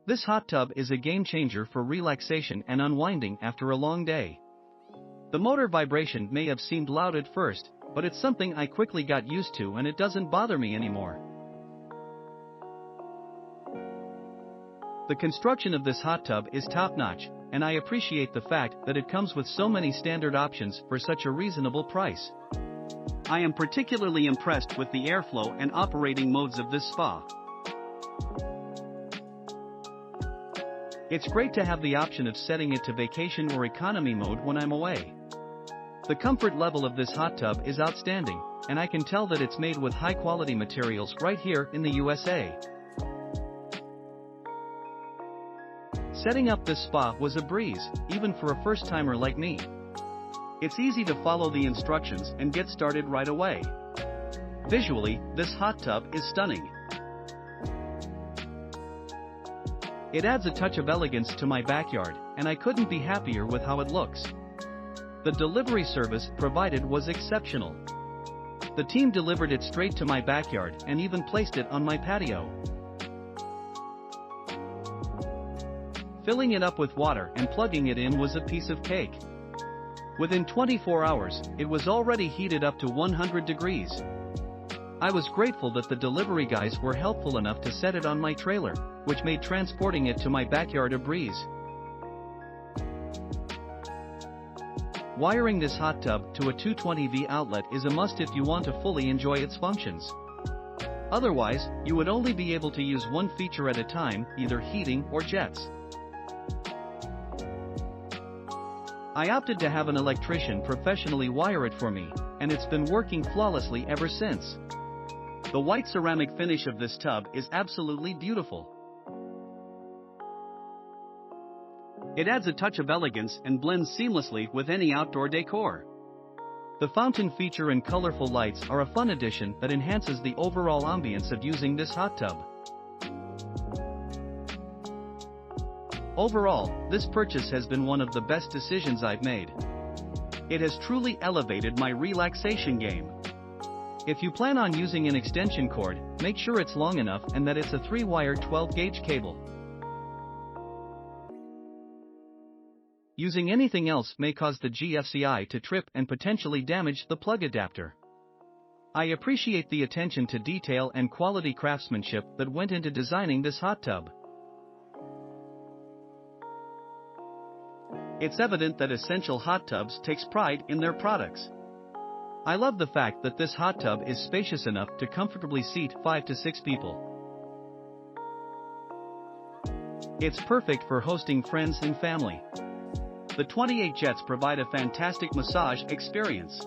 This hot tub is a game changer for relaxation and unwinding after a long day. The motor vibration may have seemed loud at first, but it's something I quickly got used to and it doesn't bother me anymore. The construction of this hot tub is top-notch, and I appreciate the fact that it comes with so many standard options for such a reasonable price. I am particularly impressed with the airflow and operating modes of this spa. It's great to have the option of setting it to vacation or economy mode when I'm away. The comfort level of this hot tub is outstanding, and I can tell that it's made with high-quality materials right here in the USA. Setting up this spa was a breeze, even for a first-timer like me. It's easy to follow the instructions and get started right away. Visually, this hot tub is stunning. It adds a touch of elegance to my backyard, and I couldn't be happier with how it looks. The delivery service provided was exceptional. The team delivered it straight to my backyard and even placed it on my patio. Filling it up with water and plugging it in was a piece of cake. Within 24 hours, it was already heated up to 100 degrees. I was grateful that the delivery guys were helpful enough to set it on my trailer, which made transporting it to my backyard a breeze. Wiring this hot tub to a 220V outlet is a must if you want to fully enjoy its functions. Otherwise, you would only be able to use one feature at a time, either heating or jets. I opted to have an electrician professionally wire it for me, and it's been working flawlessly ever since. The white ceramic finish of this tub is absolutely beautiful. It adds a touch of elegance and blends seamlessly with any outdoor decor. The fountain feature and colorful lights are a fun addition that enhances the overall ambience of using this hot tub. Overall, this purchase has been one of the best decisions I've made. It has truly elevated my relaxation game. If you plan on using an extension cord, make sure it's long enough and that it's a 3-wire 12-gauge cable. Using anything else may cause the GFCI to trip and potentially damage the plug adapter. I appreciate the attention to detail and quality craftsmanship that went into designing this hot tub. It's evident that Essential Hot Tubs takes pride in their products. I love the fact that this hot tub is spacious enough to comfortably seat 5 to 6 people. It's perfect for hosting friends and family. The 28 jets provide a fantastic massage experience.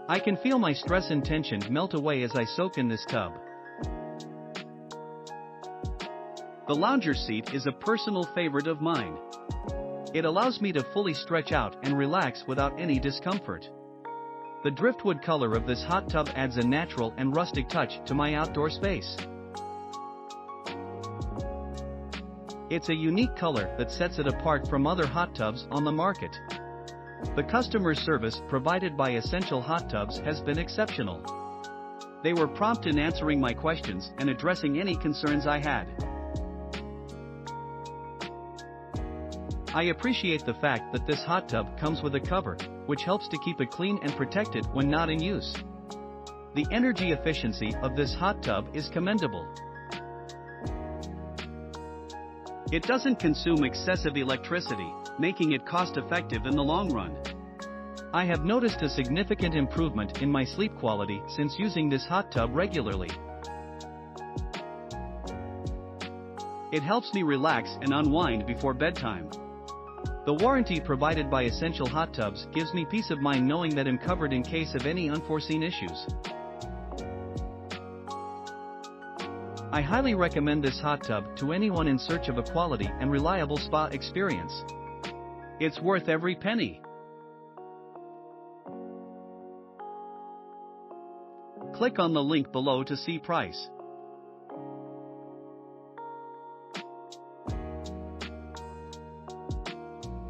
I can feel my stress and tension melt away as I soak in this tub. The lounger seat is a personal favorite of mine. It allows me to fully stretch out and relax without any discomfort. The driftwood color of this hot tub adds a natural and rustic touch to my outdoor space. It's a unique color that sets it apart from other hot tubs on the market. The customer service provided by Essential Hot Tubs has been exceptional. They were prompt in answering my questions and addressing any concerns I had. I appreciate the fact that this hot tub comes with a cover, which helps to keep it clean and protected when not in use. The energy efficiency of this hot tub is commendable. It doesn't consume excessive electricity, making it cost-effective in the long run. I have noticed a significant improvement in my sleep quality since using this hot tub regularly. It helps me relax and unwind before bedtime. The warranty provided by Essential Hot Tubs gives me peace of mind knowing that I'm covered in case of any unforeseen issues. I highly recommend this hot tub to anyone in search of a quality and reliable spa experience. It's worth every penny. Click on the link below to see price.